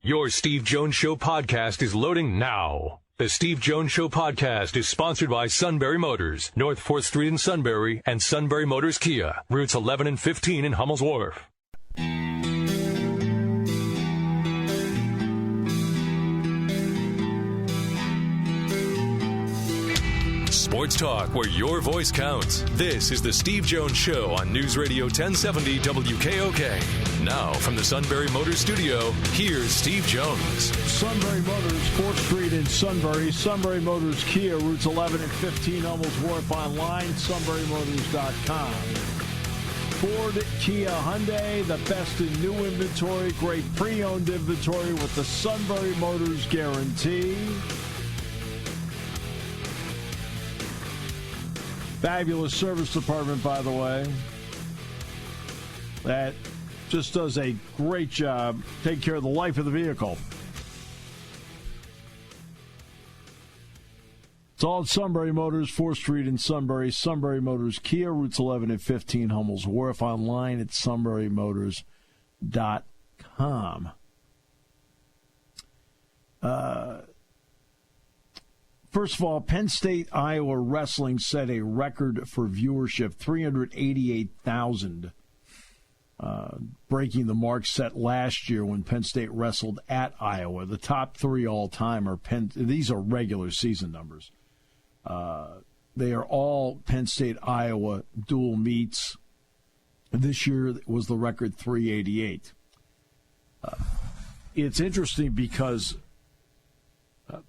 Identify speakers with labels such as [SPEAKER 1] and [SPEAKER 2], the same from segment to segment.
[SPEAKER 1] Your Steve Jones Show podcast is loading now. The Steve Jones Show podcast is sponsored by Sunbury Motors, North 4th Street in Sunbury, and Sunbury Motors Kia, routes 11 and 15 in Hummel's Wharf. Sports talk where your voice counts. This is the Steve Jones Show on News Radio 1070 WKOK. Now from the Sunbury Motors studio, here's Steve Jones.
[SPEAKER 2] Sunbury Motors, 4th Street in Sunbury. Sunbury Motors Kia, routes 11 and 15, Hummel's Wharf. Online, sunburymotors.com. Ford, Kia, Hyundai, the best in new inventory, great pre-owned inventory with the Sunbury Motors guarantee. Fabulous service department, by the way, that just does a great job taking care of the life of the vehicle. It's all at Sunbury Motors, 4th Street in Sunbury. Sunbury Motors Kia, routes 11 and 15, Hummel's Wharf. Online at sunburymotors.com. First of all, Penn State, Iowa wrestling set a record for viewership, 388,000, breaking the mark set last year when Penn State wrestled at Iowa. The top three all-time are these are regular season numbers. They are all Penn State, Iowa dual meets. This year was the record 388. It's interesting because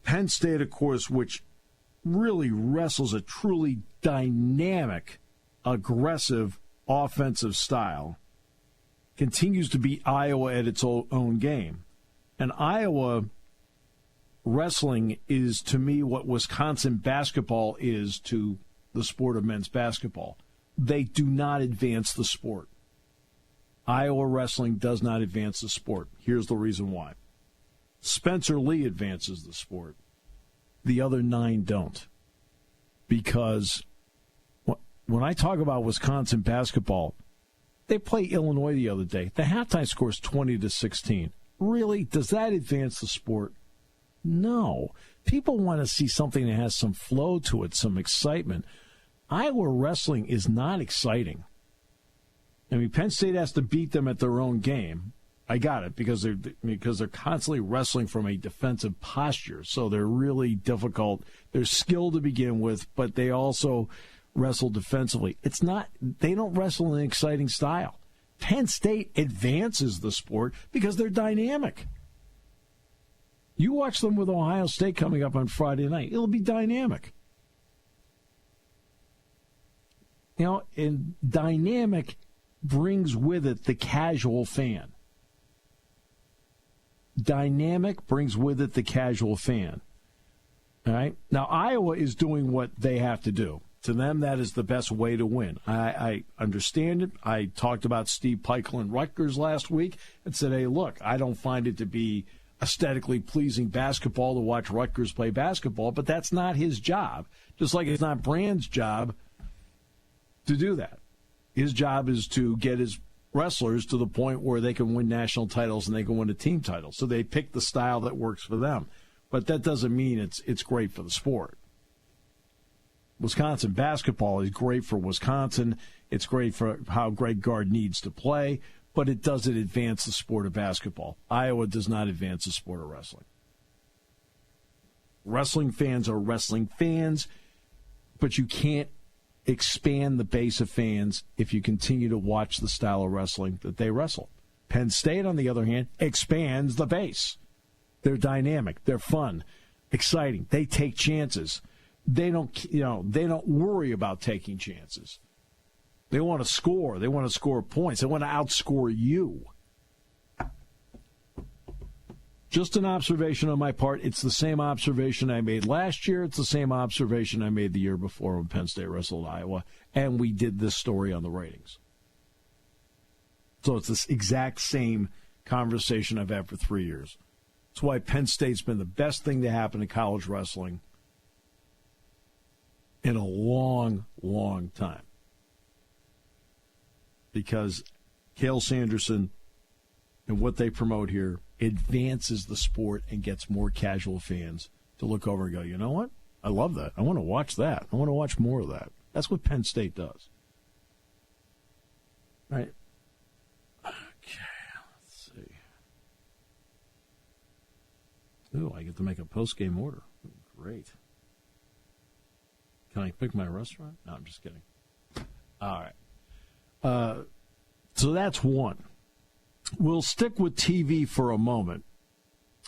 [SPEAKER 2] Penn State, of course, which really wrestles a truly dynamic, aggressive, offensive style, continues to beat Iowa at its own game. And Iowa wrestling is, to me, what Wisconsin basketball is to the sport of men's basketball. They do not advance the sport. Iowa wrestling does not advance the sport. Here's the reason why. Spencer Lee advances the sport. The other 9 don't. Because when I talk about Wisconsin basketball, they played Illinois the other day. The halftime score is 20-16. Really? Does that advance the sport? No. People want to see something that has some flow to it, some excitement. Iowa wrestling is not exciting. I mean, Penn State has to beat them at their own game. I got it, because they're constantly wrestling from a defensive posture, so they're really difficult. They're skilled to begin with, but they also wrestle defensively. They don't wrestle in an exciting style. Penn State advances the sport because they're dynamic. You watch them with Ohio State coming up on Friday night. It'll be dynamic. And dynamic brings with it the casual fan. Dynamic brings with it the casual fan. All right? Now, Iowa is doing what they have to do. To them, that is the best way to win. I understand it. I talked about Steve Peichel and Rutgers last week and said, hey, look, I don't find it to be aesthetically pleasing basketball to watch Rutgers play basketball, but that's not his job. Just like it's not Brand's job to do that. His job is to get his wrestlers to the point where they can win national titles and they can win a team title. So they pick the style that works for them. But that doesn't mean it's great for the sport. Wisconsin basketball is great for Wisconsin. It's great for how Greg Gard needs to play, but it doesn't advance the sport of basketball. Iowa does not advance the sport of wrestling. Wrestling fans are wrestling fans, but you can't expand the base of fans if you continue to watch the style of wrestling that they wrestle. Penn State, on the other hand, expands the base. They're dynamic. They're fun, exciting. They take chances. They don't worry about taking chances. They want to score. They want to score points. They want to outscore you. Just an observation on my part. It's the same observation I made last year. It's the same observation I made the year before when Penn State wrestled Iowa, and we did this story on the ratings. So it's this exact same conversation I've had for 3 years. That's why Penn State's been the best thing to happen to college wrestling in a long, long time. Because Cale Sanderson and what they promote here advances the sport and gets more casual fans to look over and go, you know what? I love that. I want to watch that. I want to watch more of that. That's what Penn State does. Right? Okay, let's see. Ooh, I get to make a post-game order. Great. Can I pick my restaurant? No, I'm just kidding. All right. So that's one. We'll stick with TV for a moment,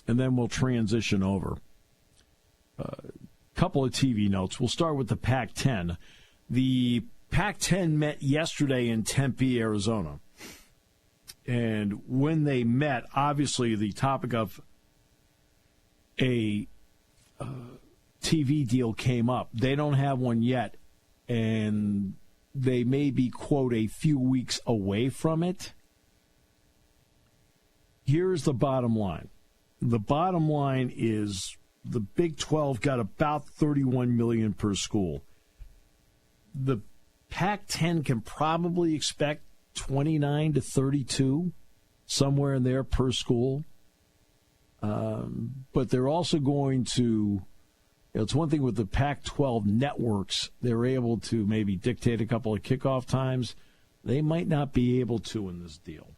[SPEAKER 2] and then we'll transition over. Couple of TV notes. We'll start with the Pac-10. The Pac-10 met yesterday in Tempe, Arizona. And when they met, obviously the topic of a TV deal came up. They don't have one yet, and they may be, quote, a few weeks away from it. Here's the bottom line. The bottom line is the Big 12 got about $31 million per school. The Pac-10 can probably expect 29 to 32, somewhere in there per school. But they're also going to, it's one thing with the Pac-12 networks, they're able to maybe dictate a couple of kickoff times. They might not be able to in this deal.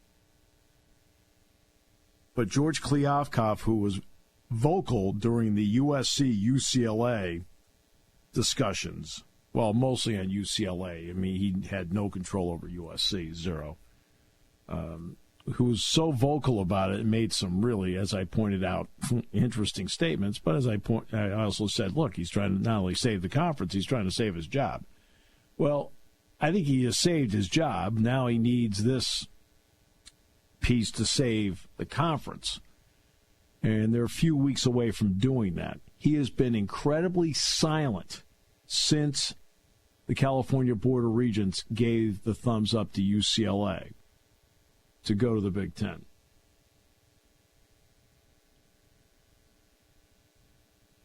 [SPEAKER 2] But George Kliavkoff, who was vocal during the USC-UCLA discussions, well, mostly on UCLA. I mean, he had no control over USC, zero. Who was so vocal about it and made some really, as I pointed out, interesting statements. But as I also said, look, he's trying to not only save the conference, he's trying to save his job. Well, I think he has saved his job. Now he needs this piece to save the conference. And they're a few weeks away from doing that. He has been incredibly silent since the California Board of Regents gave the thumbs up to UCLA to go to the Big Ten.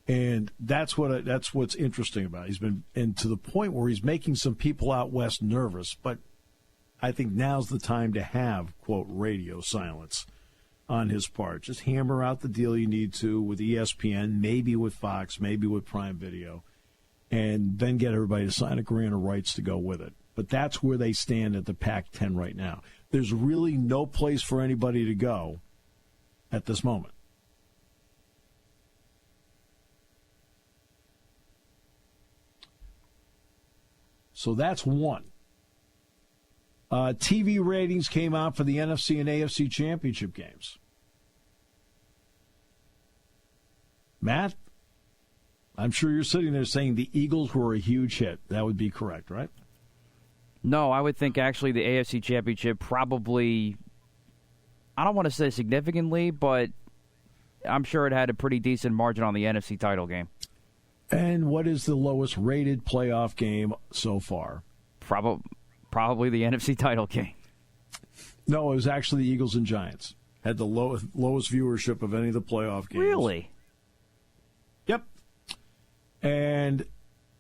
[SPEAKER 2] And that's what's interesting about it. He's been, and to the point where he's making some people out west nervous, but I think now's the time to have, quote, radio silence on his part. Just hammer out the deal you need to with ESPN, maybe with Fox, maybe with Prime Video, and then get everybody to sign a grant of rights to go with it. But that's where they stand at the Pac-10 right now. There's really no place for anybody to go at this moment. So that's one. TV ratings came out for the NFC and AFC championship games. Matt, I'm sure you're sitting there saying the Eagles were a huge hit. That would be correct, right?
[SPEAKER 3] No, I would think actually the AFC championship probably, I don't want to say significantly, but I'm sure it had a pretty decent margin on the NFC title game.
[SPEAKER 2] And what is the lowest rated playoff game so far?
[SPEAKER 3] Probably the NFC title game.
[SPEAKER 2] No, it was actually the Eagles and Giants. Had the lowest viewership of any of the playoff games.
[SPEAKER 3] Really?
[SPEAKER 2] Yep. And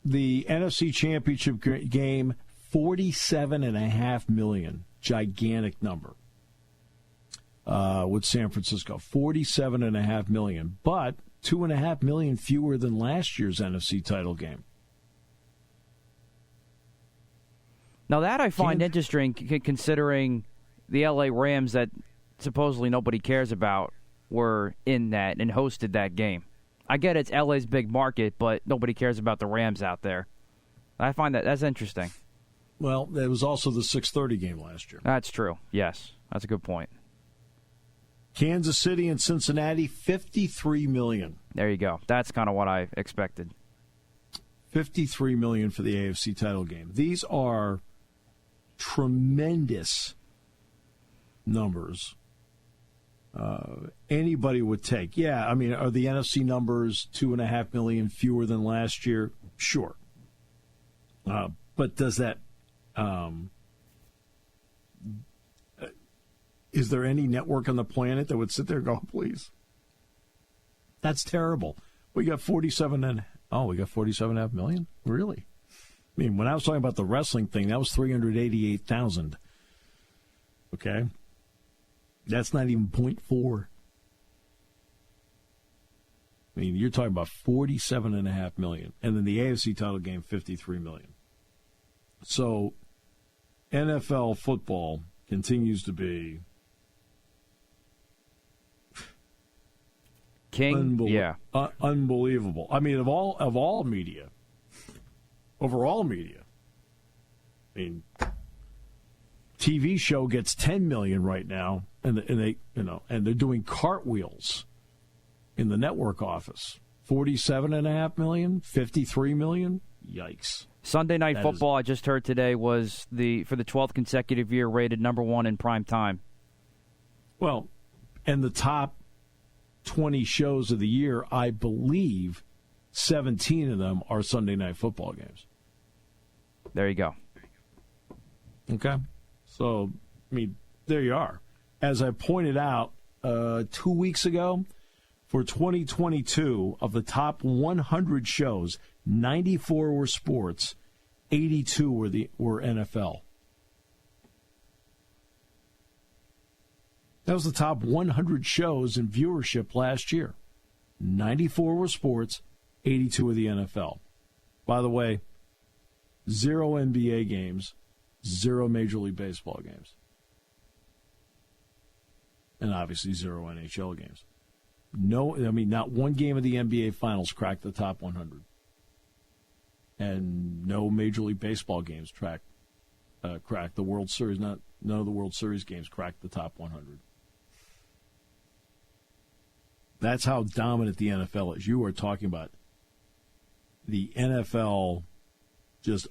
[SPEAKER 2] the NFC Championship game, 47.5 million. Gigantic number. With San Francisco. 47.5 million. But 2.5 million fewer than last year's NFC title game.
[SPEAKER 3] Now that I find interesting, considering the LA Rams that supposedly nobody cares about were in that and hosted that game. I get it's LA's big market, but nobody cares about the Rams out there. I find that's interesting.
[SPEAKER 2] Well, it was also the 6:30 game last year.
[SPEAKER 3] That's true. Yes, that's a good point.
[SPEAKER 2] Kansas City and Cincinnati, 53 million.
[SPEAKER 3] There you go. That's kind of what I expected.
[SPEAKER 2] 53 million for the AFC title game. These are tremendous numbers. Anybody would take. Yeah, I mean, are the NFC numbers 2.5 million fewer than last year? Sure. But does that is there any network on the planet that would sit there and go, please? That's terrible. We got 47.5 million? Really? I mean, when I was talking about the wrestling thing, that was 388,000. Okay? That's not even 0.4. I mean, you're talking about $47.5 million, and then the AFC title game, $53 million. So NFL football continues to be
[SPEAKER 3] king.
[SPEAKER 2] Unbelievable. I mean, of all media, overall media. I mean, TV show gets $10 million right now, and they're doing cartwheels in the network office. $47.5 million, $53 million. Yikes!
[SPEAKER 3] Sunday Night Football, I just heard today, was for the 12th consecutive year rated number one in prime time.
[SPEAKER 2] Well, and the top 20 shows of the year, I believe 17 of them are Sunday Night Football games.
[SPEAKER 3] There you go.
[SPEAKER 2] Okay. So, I mean, there you are. As I pointed out 2 weeks ago, for 2022, of the top 100 shows, 94 were sports, 82 were NFL. That was the top 100 shows in viewership last year. 94 were sports, 82 were the NFL. By the way, 0 NBA games, 0 Major League Baseball games. And obviously 0 NHL games. Not one game of the NBA Finals cracked the top 100. And no Major League Baseball games cracked the World Series. None of the World Series games cracked the top 100. That's how dominant the NFL is. You are talking about the NFL just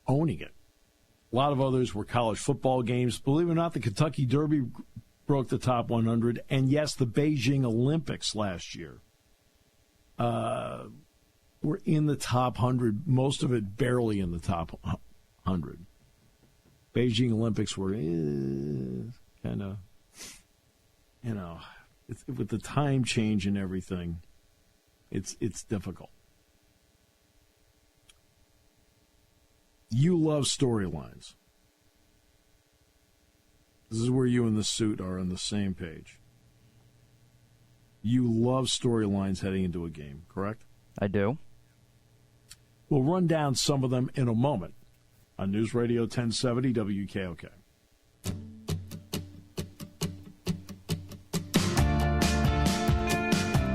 [SPEAKER 2] owning it. A lot of others were college football games. Believe it or not, the Kentucky Derby broke the top 100. And yes, the Beijing Olympics last year were in the top 100, most of it barely in the top 100. Beijing Olympics were kind of, with the time change and everything, it's difficult. You love storylines. This is where you and the suit are on the same page. You love storylines heading into a game, correct?
[SPEAKER 3] I do.
[SPEAKER 2] We'll run down some of them in a moment on News Radio 1070 WKOK.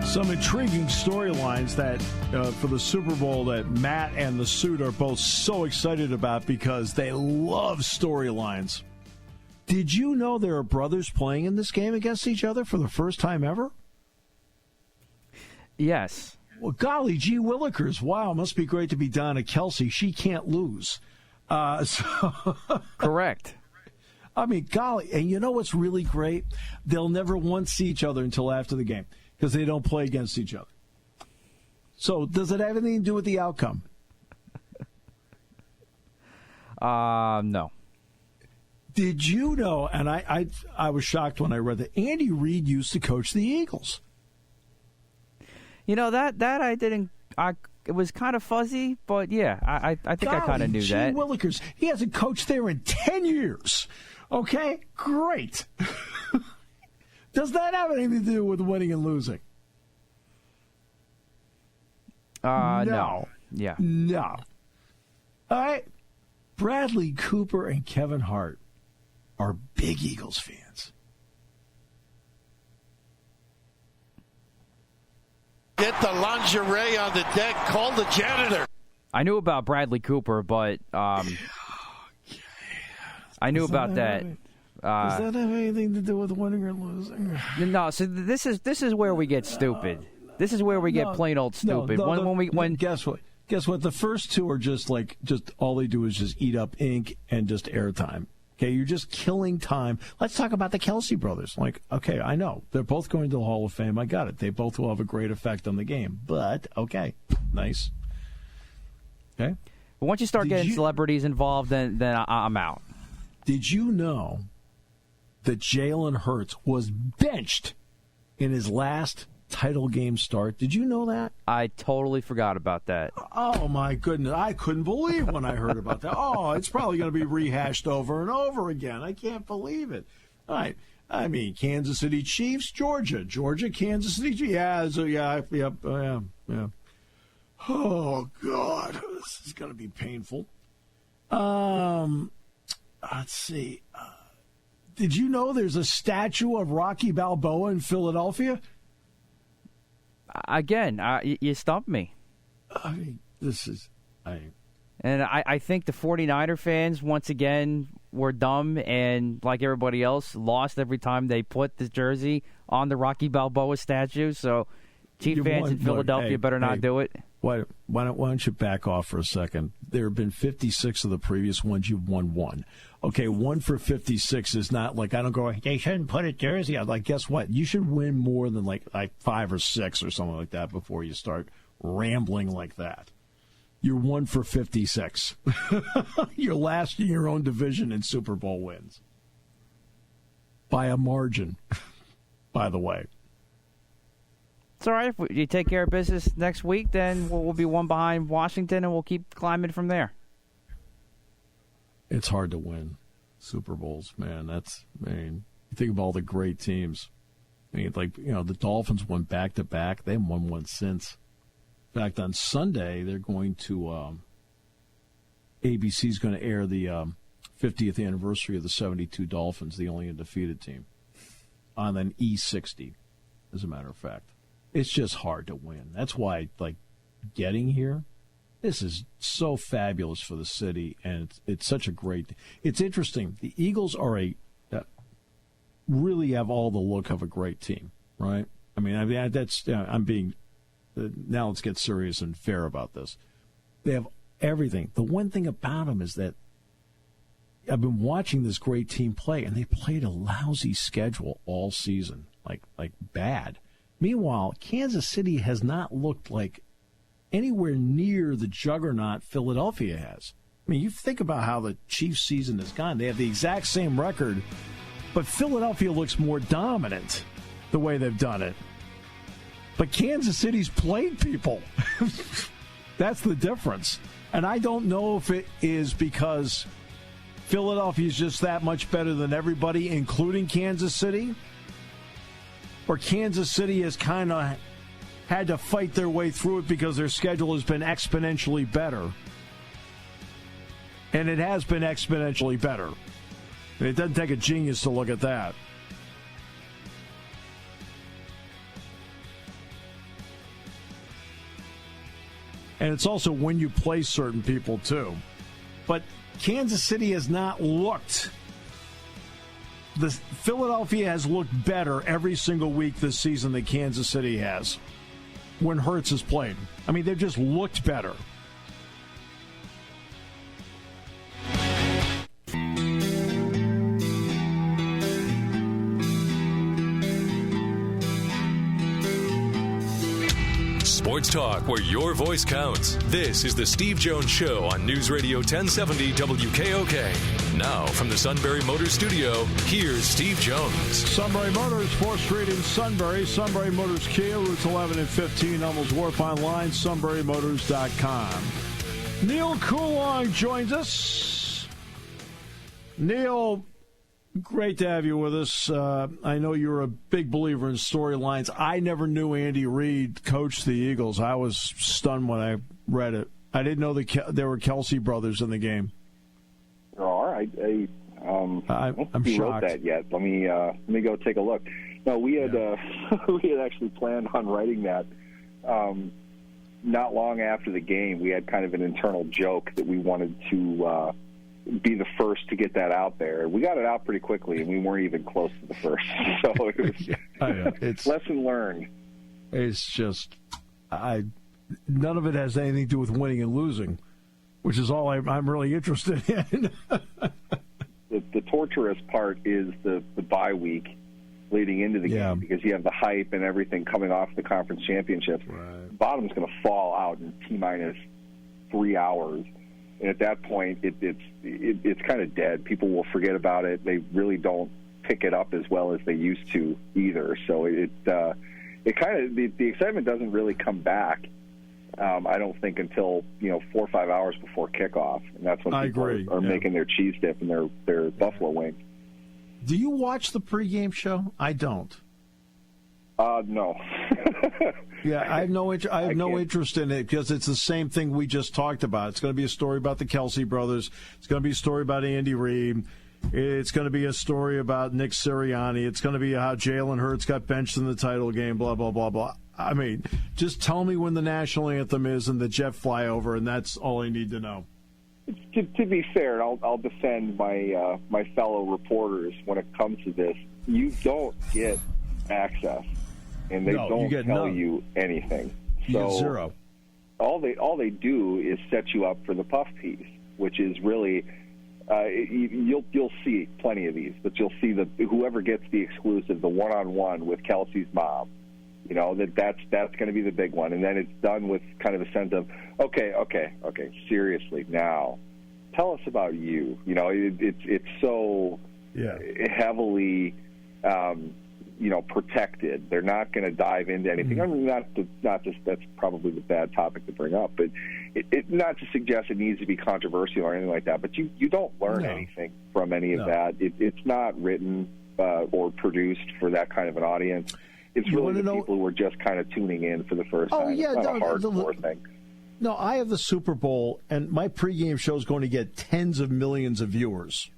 [SPEAKER 2] Some intriguing storylines that for the Super Bowl that Matt and the suit are both so excited about because they love storylines. Did you know there are brothers playing in this game against each other for the first time ever?
[SPEAKER 3] Yes.
[SPEAKER 2] Well, golly gee willikers. Wow, must be great to be Donna Kelsey. She can't lose.
[SPEAKER 3] Correct.
[SPEAKER 2] I mean, golly. And you know what's really great? They'll never once see each other until after the game because they don't play against each other. So does it have anything to do with the outcome?
[SPEAKER 3] No.
[SPEAKER 2] Did you know, and I was shocked when I read that Andy Reid used to coach the Eagles.
[SPEAKER 3] You know, that I didn't, it was kind of fuzzy, but yeah, I think I kind of knew that.
[SPEAKER 2] Willikers, he hasn't coached there in 10 years. Okay, great. Does that have anything to do with winning and losing?
[SPEAKER 3] No. Yeah.
[SPEAKER 2] No. All right. Bradley Cooper and Kevin Hart are big Eagles fans.
[SPEAKER 4] Get the lingerie on the deck. Call the janitor.
[SPEAKER 3] I knew about Bradley Cooper, but I knew about that.
[SPEAKER 2] Does that have anything to do with winning or losing?
[SPEAKER 3] No. So this is where we get stupid. This is where we get plain old stupid. When
[SPEAKER 2] guess what? Guess what? The first two are just all they do is just eat up ink and just airtime. Okay, you're just killing time. Let's talk about the Kelsey brothers. Okay, I know. They're both going to the Hall of Fame. I got it. They both will have a great effect on the game. But, okay, nice. Okay?
[SPEAKER 3] But once you start getting celebrities involved, then I'm out.
[SPEAKER 2] Did you know that Jalen Hurts was benched in his last title game start? Did you know that?
[SPEAKER 3] I totally forgot about that.
[SPEAKER 2] Oh, my goodness. I couldn't believe when I heard about that. Oh, it's probably going to be rehashed over and over again. I can't believe it. All right. I mean, Kansas City Chiefs, Georgia, Kansas City Chiefs. Yeah, so yeah. Oh, God, this is going to be painful. Let's see. Did you know there's a statue of Rocky Balboa in Philadelphia?
[SPEAKER 3] Again, you stumped me.
[SPEAKER 2] I mean, this is...
[SPEAKER 3] And I think the 49er fans, once again, were dumb and, like everybody else, lost every time they put the jersey on the Rocky Balboa statue. So, Chief fans in Philadelphia better not do it.
[SPEAKER 2] Why don't you back off for a second? There have been 56 of the previous ones. You've won one. Okay, 1 for 56 is not like, I don't go, they shouldn't put a jersey on. Like, guess what? You should win more than like 5 or 6 or something like that before you start rambling like that. You're 1 for 56. You're last in your own division in Super Bowl wins. By a margin, by the way.
[SPEAKER 3] It's all right. If you take care of business next week, then we'll be one behind Washington, and we'll keep climbing from there.
[SPEAKER 2] It's hard to win Super Bowls, man. You think of all the great teams. I mean, the Dolphins won back-to-back. They haven't won one since. In fact, on Sunday, they're going to ABC's going to air the 50th anniversary of the 72 Dolphins, the only undefeated team, on an E60, as a matter of fact. It's just hard to win. That's why, getting here, this is so fabulous for the city, and it's such a great... It's interesting. The Eagles are really have all the look of a great team, right? I mean that's... I'm being... Now let's get serious and fair about this. They have everything. The one thing about them is that I've been watching this great team play, and they played a lousy schedule all season, like bad. Meanwhile, Kansas City has not looked like anywhere near the juggernaut Philadelphia has. I mean, you think about how the Chiefs' season has gone. They have the exact same record, but Philadelphia looks more dominant the way they've done it. But Kansas City's played people. That's the difference. And I don't know if it is because Philadelphia is just that much better than everybody, including Kansas City, or Kansas City has kind of had to fight their way through it because their schedule has been exponentially better. And it has been exponentially better. And it doesn't take a genius to look at that. And it's also when you play certain people, too. But Kansas City has not looked. Philadelphia has looked better every single week this season than Kansas City has when Hurts has played. I mean, they've just looked better.
[SPEAKER 1] Sports talk where your voice counts. This is the Steve Jones Show on News Radio 1070 WKOK. Now from the Sunbury Motors Studio, here's Steve Jones.
[SPEAKER 2] Sunbury Motors, 4th Street in Sunbury. Sunbury Motors Kia, routes 11 and 15, Hummels Wharf, online, sunburymotors.com. Neal Coolong joins us. Neal, great to have you with us. I know you're a big believer in storylines. I never knew Andy Reid coached the Eagles. I was stunned when I read it. I didn't know there were Kelsey brothers in the game.
[SPEAKER 5] There are. I don't
[SPEAKER 2] I'm
[SPEAKER 5] see
[SPEAKER 2] shocked.
[SPEAKER 5] wrote that yet. Let me go take a look. No, we had we had actually planned on writing that. Not long after the game, we had kind of an internal joke that we wanted to be the first to get that out there. We got it out pretty quickly, and we weren't even close to the first. So it was
[SPEAKER 2] it's
[SPEAKER 5] lesson learned.
[SPEAKER 2] It's just none of it has anything to do with winning and losing, which is all I'm really interested in.
[SPEAKER 5] The torturous part is the bye week leading into the game, because you have the hype and everything coming off the conference championship.
[SPEAKER 2] Right.
[SPEAKER 5] Bottom's going to fall out in T-minus 3 hours. And at that point, it's kind of dead. People will forget about it. They really don't pick it up as well as they used to either. So it kind of the excitement doesn't really come back. I don't think until 4 or 5 hours before kickoff, and that's when people are making their cheese dip and their buffalo wings.
[SPEAKER 2] Do you watch the pregame show? I don't.
[SPEAKER 5] No.
[SPEAKER 2] Yeah, I have no interest in it because it's the same thing we just talked about. It's going to be a story about the Kelsey brothers. It's going to be a story about Andy Reid. It's going to be a story about Nick Sirianni. It's going to be how Jalen Hurts got benched in the title game, blah, blah, blah, blah. I mean, just tell me when the national anthem is and the jet flyover, and that's all I need to know.
[SPEAKER 5] To be fair, I'll defend my fellow reporters when it comes to this. You don't get access, and they don't tell you anything.
[SPEAKER 2] You get zero.
[SPEAKER 5] All they do is set you up for the puff piece, which is really you'll see plenty of these, but you'll see whoever gets the exclusive, the one-on-one with Kelsey's mom. You know, that's going to be the big one, and then it's done with kind of a sense of okay, seriously, now tell us about you. You know, it's so heavily protected. They're not going to dive into anything. I mean, not just that's probably the bad topic to bring up, but it not to suggest it needs to be controversial or anything like that. But you don't learn anything from any of that. It's not written or produced for that kind of an audience. It's really the people who are just kind of tuning in for the first time.
[SPEAKER 2] Yeah,
[SPEAKER 5] it's not a hardcore thing.
[SPEAKER 2] No, I have the Super Bowl, and my pregame show is going to get tens of millions of viewers.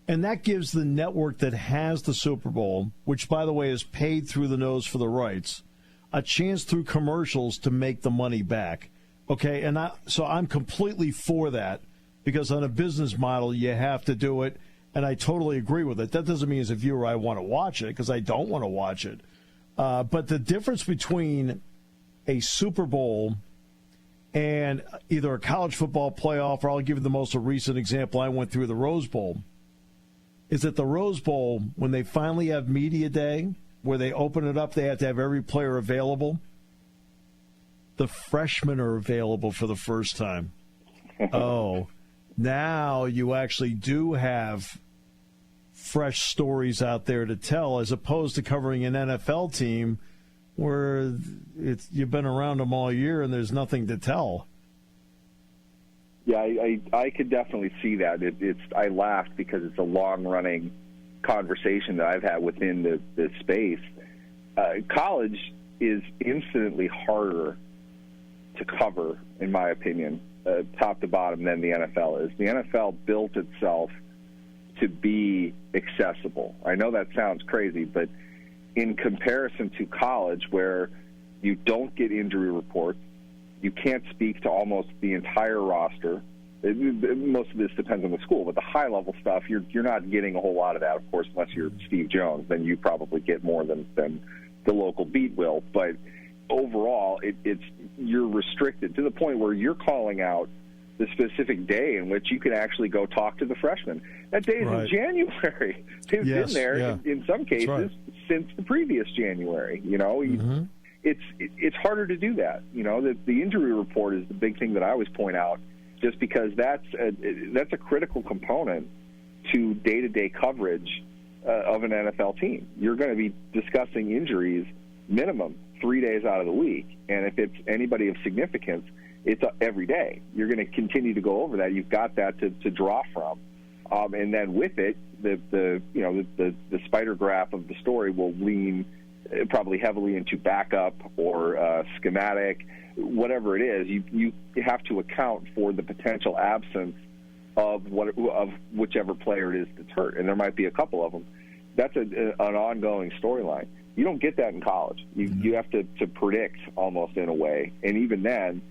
[SPEAKER 2] And that gives the network that has the Super Bowl, which, by the way, is paid through the nose for the rights, a chance through commercials to make the money back. Okay, and so I'm completely for that, because on a business model, you have to do it, and I totally agree with it. That doesn't mean as a viewer I want to watch it, because I don't want to watch it. But the difference between a Super Bowl and either a college football playoff, or I'll give you the most recent example I went through, the Rose Bowl, is that the Rose Bowl, when they finally have media day, where they open it up, they have to have every player available. The freshmen are available for the first time. Oh, now you actually do have fresh stories out there to tell, as opposed to covering an NFL team where you've been around them all year and there's nothing to tell.
[SPEAKER 5] Yeah, I could definitely see that. I laughed because it's a long-running conversation that I've had within the space. College is infinitely harder to cover, in my opinion, top to bottom, than the NFL is. The NFL built itself to be accessible. I know that sounds crazy, but in comparison to college, where you don't get injury reports, you can't speak to almost the entire roster. Most of this depends on the school, but the high-level stuff, you're not getting a whole lot of that, of course, unless you're Steve Jones. Then you probably get more than the local beat will. But overall, you're restricted to the point where you're calling out the specific day in which you can actually go talk to the freshmen. That day is in January. They've been there in some cases since the previous January. You know, it's harder to do that. You know, the injury report is the big thing that I always point out, just because that's a critical component to day-to-day coverage of an NFL team. You're going to be discussing injuries minimum 3 days out of the week, and if it's anybody of significance, it's every day. You're going to continue to go over that. You've got that to draw from, and then with it, the spider graph of the story will lean probably heavily into backup or schematic, whatever it is. You have to account for the potential absence of whichever player it is that's hurt, and there might be a couple of them. That's an ongoing storyline. You don't get that in college. You have to predict almost in a way, and even then,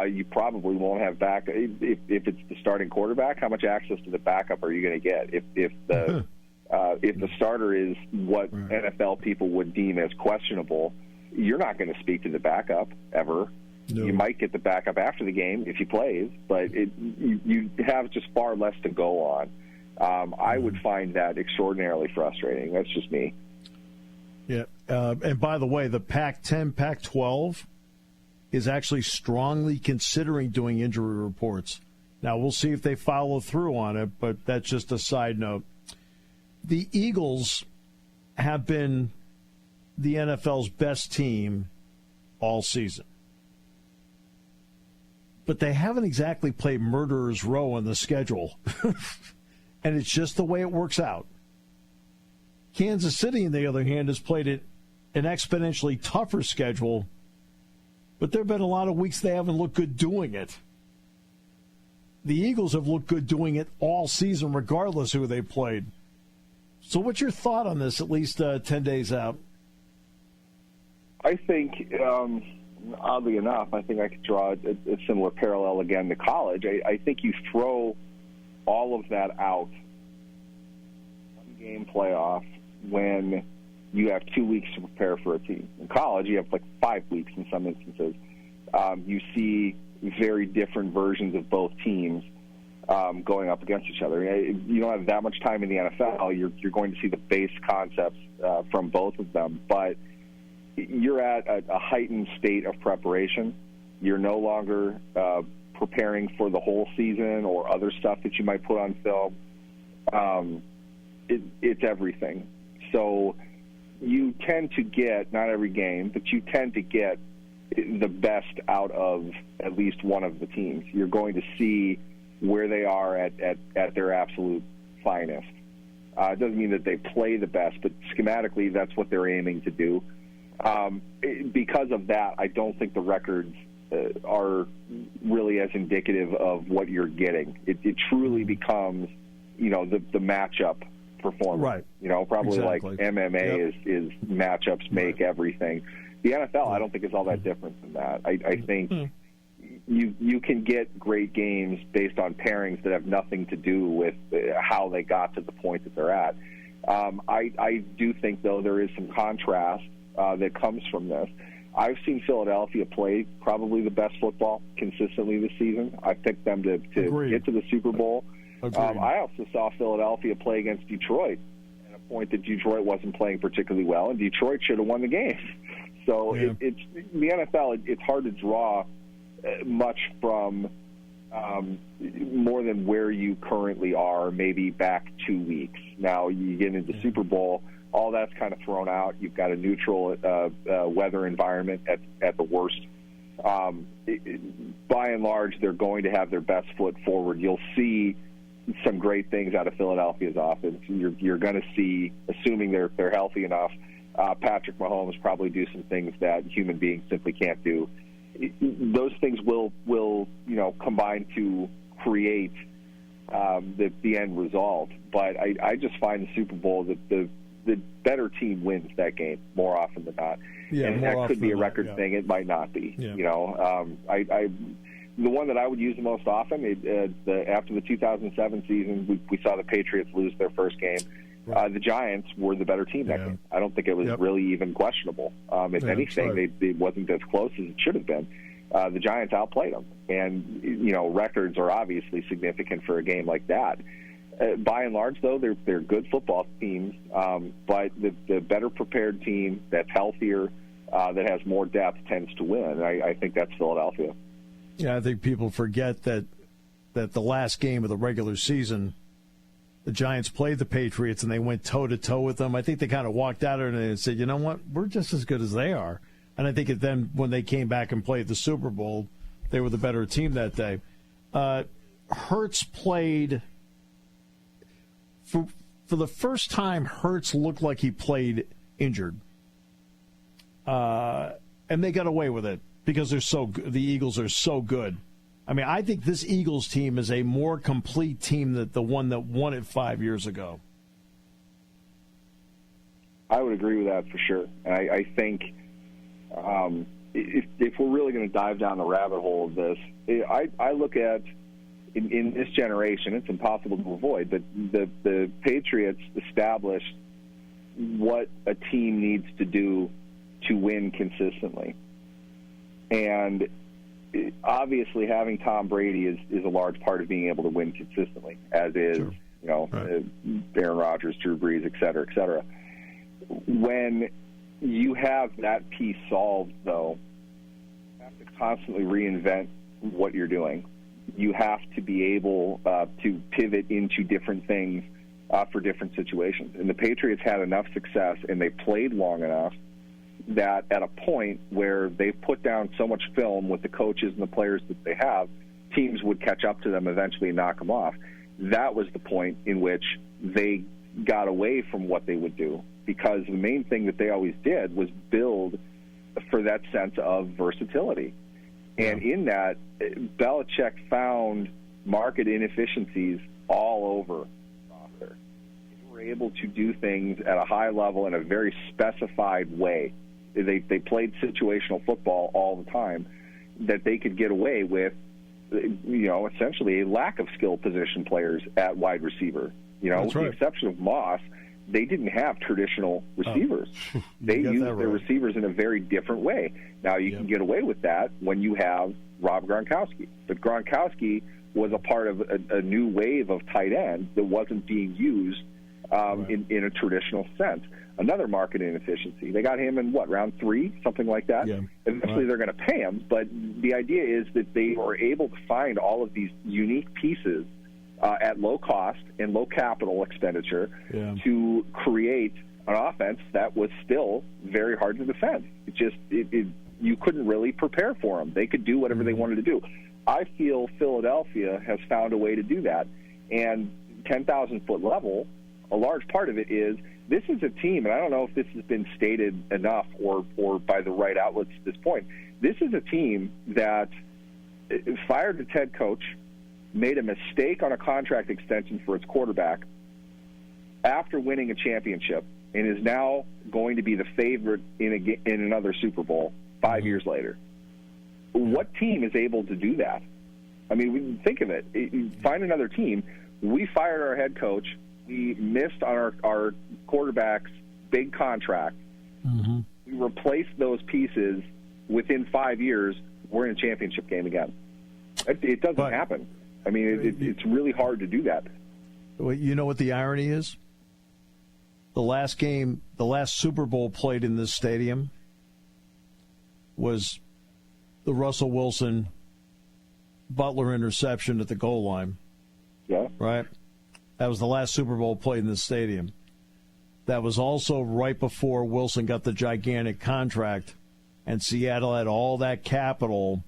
[SPEAKER 5] you probably won't have back. If it's the starting quarterback, how much access to the backup are you going to get? If the starter is what NFL people would deem as questionable, you're not going to speak to the backup ever. No. You might get the backup after the game if he plays, but you have just far less to go on. I would find that extraordinarily frustrating. That's just me.
[SPEAKER 2] Yeah, and by the way, the Pac-10, Pac-12 is actually strongly considering doing injury reports. Now, we'll see if they follow through on it, but that's just a side note. The Eagles have been the NFL's best team all season. But they haven't exactly played Murderer's Row on the schedule. And it's just the way it works out. Kansas City, on the other hand, has played an exponentially tougher schedule, but there have been a lot of weeks they haven't looked good doing it. The Eagles have looked good doing it all season, regardless who they played. So what's your thought on this, at least 10 days out?
[SPEAKER 5] I think, oddly enough, I think I could draw a similar parallel again to college. I think you throw all of that out, one-game playoff, when you have 2 weeks to prepare for a team. In college, you have like 5 weeks in some instances. You see very different versions of both teams going up against each other. You don't have that much time in the NFL. You're going to see the base concepts from both of them, but you're at a heightened state of preparation. You're no longer preparing for the whole season or other stuff that you might put on film. It's everything. So you tend to get, not every game, but you tend to get the best out of at least one of the teams. You're going to see where they are at their absolute finest. It doesn't mean that they play the best, but schematically that's what they're aiming to do. Because of that, I don't think the records are really as indicative of what you're getting. It truly becomes, the matchup performance.
[SPEAKER 2] Right.
[SPEAKER 5] Probably
[SPEAKER 2] exactly.
[SPEAKER 5] like MMA is matchups make everything. The NFL, I don't think is all that different than that. I think you can get great games based on pairings that have nothing to do with how they got to the point that they're at. I do think, though, there is some contrast that comes from this. I've seen Philadelphia play probably the best football consistently this season. I picked them to get to the Super Bowl. I also saw Philadelphia play against Detroit at a point that Detroit wasn't playing particularly well, and Detroit should have won the game. So it's the NFL. It's hard to draw much from more than where you currently are, maybe back 2 weeks. Now you get into Super Bowl, all that's kind of thrown out. You've got a neutral weather environment at the worst. By and large, they're going to have their best foot forward. You'll see some great things out of Philadelphia's offense. You're going to see, assuming they're healthy enough, Patrick Mahomes probably do some things that human beings simply can't do. Those things will combine to create the end result. But I just find the Super Bowl that the better team wins that game more often than not.
[SPEAKER 2] Yeah,
[SPEAKER 5] and that could be a record thing. It might not be. Yeah. The one that I would use the most often, after the 2007 season, we saw the Patriots lose their first game. Right. The Giants were the better team that game. I don't think it was really even questionable. If anything, it wasn't as close as it should have been. The Giants outplayed them. And, records are obviously significant for a game like that. By and large, though, they're good football teams. But the better prepared team that's healthier, that has more depth, tends to win. And I think that's Philadelphia.
[SPEAKER 2] Yeah, I think people forget that the last game of the regular season, the Giants played the Patriots and they went toe-to-toe with them. I think they kind of walked out of it and said, you know what, we're just as good as they are. And I think then when they came back and played the Super Bowl, they were the better team that day. Hurts played for the first time. Hurts looked like he played injured, and they got away with it because the Eagles are so good. I mean, I think this Eagles team is a more complete team than the one that won it 5 years ago.
[SPEAKER 5] I would agree with that for sure. And I think if we're really going to dive down the rabbit hole of this, I look at, in this generation, it's impossible to avoid, but the Patriots established what a team needs to do to win consistently. And obviously having Tom Brady is a large part of being able to win consistently, as is, Aaron Rodgers, Drew Brees, et cetera, et cetera. When you have that piece solved, though, you have to constantly reinvent what you're doing. You have to be able to pivot into different things for different situations. And the Patriots had enough success, and they played long enough that at a point where they've put down so much film with the coaches and the players that they have, teams would catch up to them eventually and knock them off. That was the point in which they got away from what they would do, because the main thing that they always did was build for that sense of versatility. And in that, Belichick found market inefficiencies all over roster. They were able to do things at a high level in a very specified way. They played situational football all the time, that they could get away with, essentially a lack of skill position players at wide receiver. With the exception of Moss, they didn't have traditional receivers. They used their receivers in a very different way. Now, you can get away with that when you have Rob Gronkowski. But Gronkowski was a part of a new wave of tight end that wasn't being used in a traditional sense. Another market inefficiency. They got him in, round 3, something like that? Yeah. Eventually they're going to pay him, but the idea is that they were able to find all of these unique pieces at low cost and low capital expenditure to create an offense that was still very hard to defend. You couldn't really prepare for them. They could do whatever they wanted to do. I feel Philadelphia has found a way to do that. And 10,000-foot level, a large part of it is this is a team, and I don't know if this has been stated enough or by the right outlets at this point, this is a team that fired its head coach, made a mistake on a contract extension for its quarterback after winning a championship, and is now going to be the favorite in another Super Bowl 5 years later. What team is able to do that? I mean, think of it. Find another team. We fired our head coach. We missed on our quarterback's big contract. Mm-hmm. We replaced those pieces. Within 5 years, we're in a championship game again. It doesn't happen. I mean, it's really hard to do that.
[SPEAKER 2] Well, you know what the irony is? The last Super Bowl played in this stadium was the Russell Wilson Butler interception at the goal line.
[SPEAKER 5] Yeah.
[SPEAKER 2] Right? That was the last Super Bowl played in this stadium. That was also right before Wilson got the gigantic contract, and Seattle had all that capital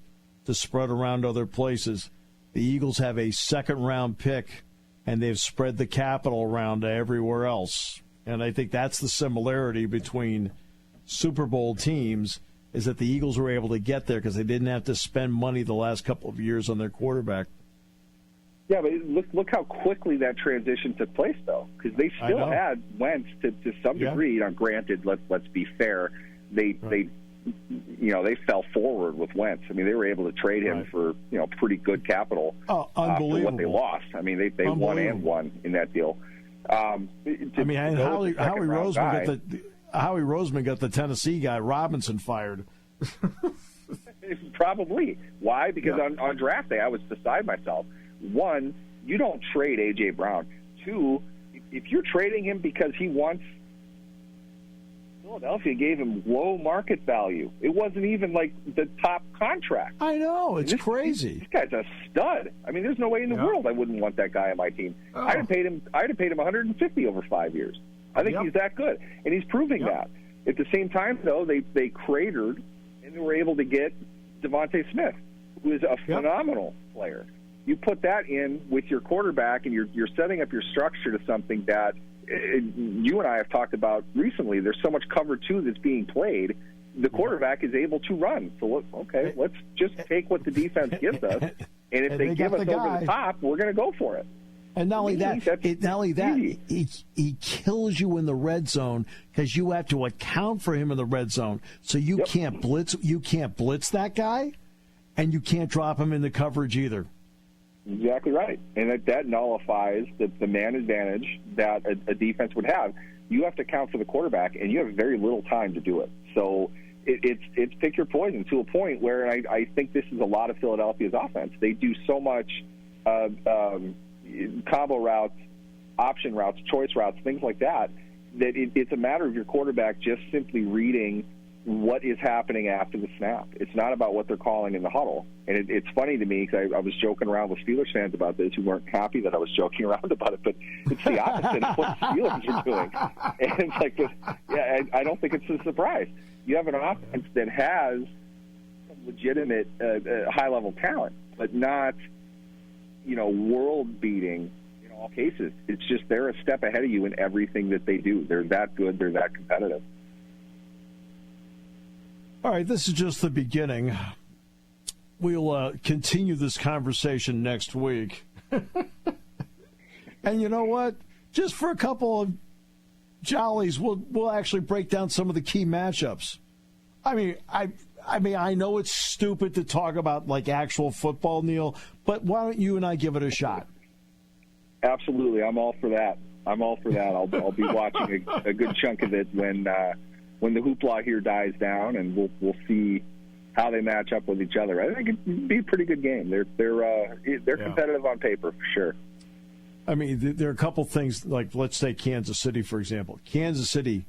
[SPEAKER 2] to spread around other places. The Eagles have a second-round pick, and they've spread the capital around to everywhere else. And I think that's the similarity between Super Bowl teams, is that the Eagles were able to get there because they didn't have to spend money the last couple of years on their quarterback.
[SPEAKER 5] Yeah, but look how quickly that transition took place, though, because they still had Wentz to some degree. Now, granted, let's be fair, they fell forward with Wentz. I mean, they were able to trade him for pretty good capital for what they lost. I mean, they won and won in that deal.
[SPEAKER 2] Howie Roseman got the Tennessee guy Robinson fired.
[SPEAKER 5] Probably. Why? Because on draft day, I was beside myself. One, you don't trade A.J. Brown. Two, if you're trading him because he wants, Philadelphia gave him low market value. It wasn't even like the top contract.
[SPEAKER 2] I know. It's crazy.
[SPEAKER 5] This guy's a stud. I mean, there's no way in the world I wouldn't want that guy on my team. Oh. I'd have paid him $150 over 5 years. I think he's that good, and he's proving that. At the same time, though, they cratered, and they were able to get Devontae Smith, who is a phenomenal player. You put that in with your quarterback, and you're setting up your structure to something that you and I have talked about recently. There's so much cover two that's being played. The quarterback is able to run. So, let's just take what the defense gives us, and if they give us over the top, we're going to go for it.
[SPEAKER 2] And not only that, he kills you in the red zone because you have to account for him in the red zone. So you can't blitz. You can't blitz that guy, and you can't drop him in the coverage either.
[SPEAKER 5] Exactly right, and that nullifies the man advantage that a defense would have. You have to account for the quarterback, and you have very little time to do it. So it's pick your poison to a point where I think this is a lot of Philadelphia's offense. They do so much combo routes, option routes, choice routes, things like that, that it's a matter of your quarterback just simply reading what is happening after the snap. It's not about what they're calling in the huddle. And it's funny to me because I was joking around with Steelers fans about this who weren't happy that I was joking around about it, but it's the opposite of what the Steelers are doing. And it's like, I don't think it's a surprise. You have an offense that has some legitimate high-level talent, but not, world-beating all cases. It's just they're a step ahead of you in everything that they do. They're that good. They're that competitive.
[SPEAKER 2] All right, this is just the beginning. We'll continue this conversation next week. And you know what? Just for a couple of jollies, we'll actually break down some of the key matchups. I mean, I know it's stupid to talk about like actual football, Neal, but why don't you and I give it a shot?
[SPEAKER 5] Absolutely, I'm all for that. I'll be watching a good chunk of it when the hoopla here dies down, and we'll see how they match up with each other. I think it'd be a pretty good game. They're competitive on paper for sure.
[SPEAKER 2] I mean, there are a couple things, like let's take Kansas City, for example. Kansas City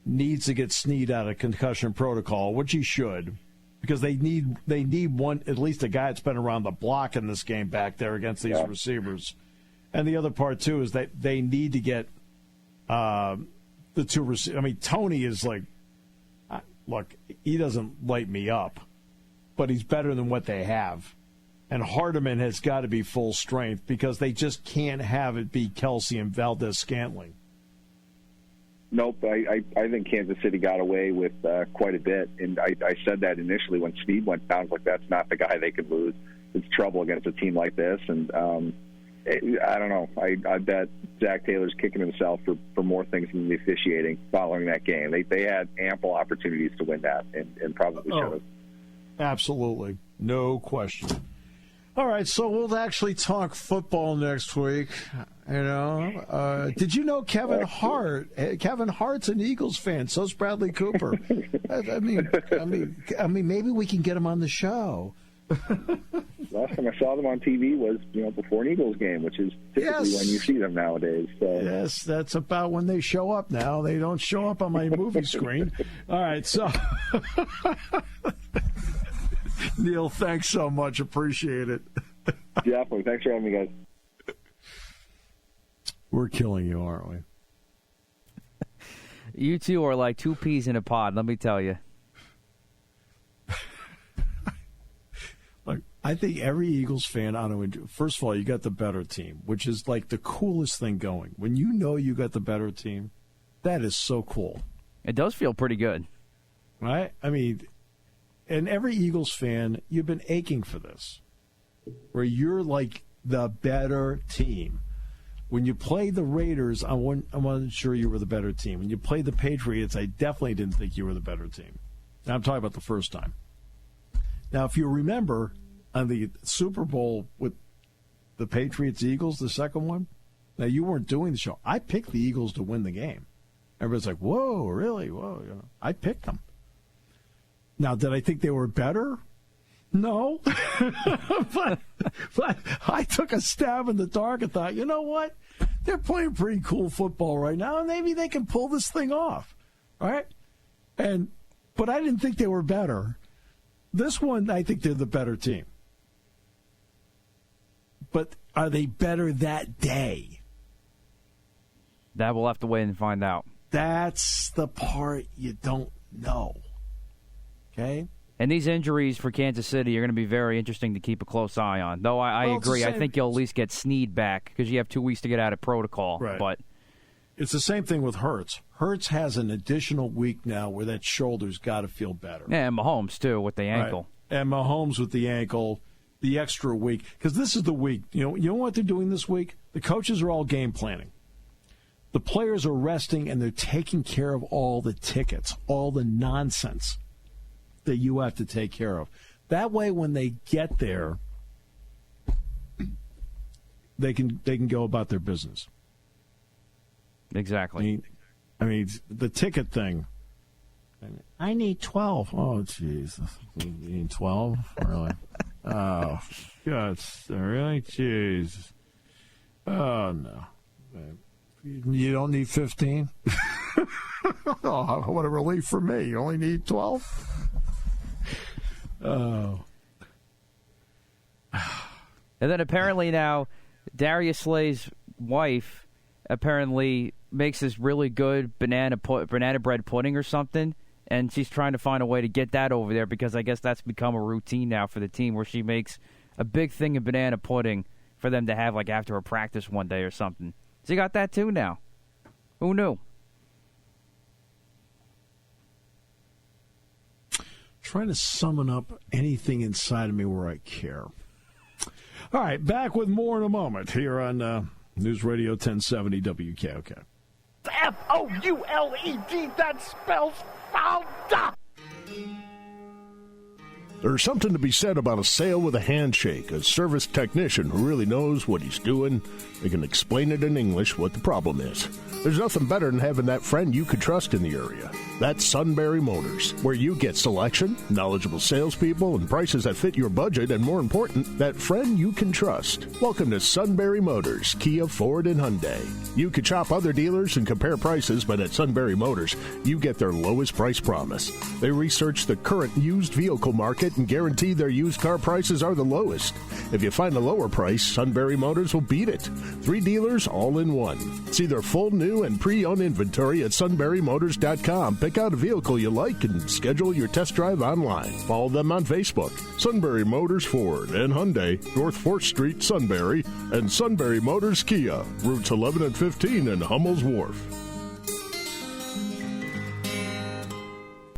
[SPEAKER 2] needs to get Snead out of concussion protocol, which he should, because they need one, at least a guy that's been around the block in this game back there against these receivers. And the other part, too, is that they need to get the two receivers. I mean, Tony is like, look, he doesn't light me up, but he's better than what they have. And Hardiman has got to be full strength because they just can't have it be Kelsey and Valdez-Scantling.
[SPEAKER 5] Nope, I think Kansas City got away with quite a bit, and I said that initially when Snead went down. Like, that's not the guy they could lose. It's trouble against a team like this, and I don't know. I bet Zach Taylor's kicking himself for more things than the officiating following that game. They had ample opportunities to win that, and probably should have.
[SPEAKER 2] Absolutely, no question. All right, so we'll actually talk football next week. You know, did you know Kevin Hart? Kevin Hart's an Eagles fan. So's Bradley Cooper. I mean, maybe we can get him on the show.
[SPEAKER 5] Last time I saw them on TV was, before an Eagles game, which is typically when you see them nowadays. So.
[SPEAKER 2] Yes, that's about when they show up now. They don't show up on my movie screen. All right, so Neal, thanks so much. Appreciate it.
[SPEAKER 5] Definitely. Thanks for having me, guys.
[SPEAKER 2] We're killing you, aren't we?
[SPEAKER 3] You two are like two peas in a pod, let me tell you.
[SPEAKER 2] Look, I think every Eagles fan ought to enjoy. First of all, you got the better team, which is like the coolest thing going. When you know you got the better team, that is so cool.
[SPEAKER 3] It does feel pretty good.
[SPEAKER 2] Right? I mean, and every Eagles fan, you've been aching for this, where you're like the better team. When you played the Raiders, I wasn't sure you were the better team. When you played the Patriots, I definitely didn't think you were the better team. Now, I'm talking about the first time. Now, if you remember, on the Super Bowl with the Patriots-Eagles, the second one, now you weren't doing the show. I picked the Eagles to win the game. Everybody's like, whoa, really? Whoa. I picked them. Now, did I think they were better? No. but I took a stab in the dark and thought, you know what? They're playing pretty cool football right now, and maybe they can pull this thing off. Right? But I didn't think they were better. This one, I think they're the better team. But are they better that day?
[SPEAKER 3] That we'll have to wait and find out.
[SPEAKER 2] That's the part you don't know. Okay?
[SPEAKER 3] And these injuries for Kansas City are going to be very interesting to keep a close eye on. Though I agree. I think you'll at least get Snead back because you have 2 weeks to get out of protocol.
[SPEAKER 2] Right.
[SPEAKER 3] But
[SPEAKER 2] it's the same thing with Hurts. Hurts has an additional week now where that shoulder's got to feel better.
[SPEAKER 3] Yeah, and Mahomes, too, with the ankle.
[SPEAKER 2] Right. And Mahomes with the ankle, the extra week. Because this is the week. You know what they're doing this week? The coaches are all game planning. The players are resting, and they're taking care of all the tickets, all the nonsense that you have to take care of. That way, when they get there, they can go about their business.
[SPEAKER 3] Exactly.
[SPEAKER 2] I mean, the ticket thing. I need 12. Oh, Jesus. You need 12? Really? Oh, God. Really? Jeez. Oh, no. You don't need 15? Oh, what a relief for me. You only need 12? Oh.
[SPEAKER 3] And then apparently now, Darius Slay's wife apparently makes this really good banana bread pudding or something, and she's trying to find a way to get that over there because I guess that's become a routine now for the team where she makes a big thing of banana pudding for them to have like after a practice one day or something. So you got that too now. Who knew?
[SPEAKER 2] Trying to summon up anything inside of me where I care. All right, back with more in a moment here on News Radio 1070 WKOK.
[SPEAKER 6] F-O-U-L-E-D, that spells founder.
[SPEAKER 7] There's something to be said about a sale with a handshake, a service technician who really knows what he's doing. They can explain it in English what the problem is. There's nothing better than having that friend you could trust in the area. That's Sunbury Motors, where you get selection, knowledgeable salespeople, and prices that fit your budget, and more important, that friend you can trust. Welcome to Sunbury Motors, Kia, Ford, and Hyundai. You could shop other dealers and compare prices, but at Sunbury Motors, you get their lowest price promise. They research the current used vehicle market and guarantee their used car prices are the lowest. If you find a lower price, Sunbury Motors will beat it. 3 dealers all in one. See their full new and pre-owned inventory at sunburymotors.com. Pick out a vehicle you like and schedule your test drive online. Follow them on Facebook. Sunbury Motors Ford and Hyundai, North 4th Street, Sunbury, and Sunbury Motors Kia, routes 11 and 15 in Hummel's Wharf.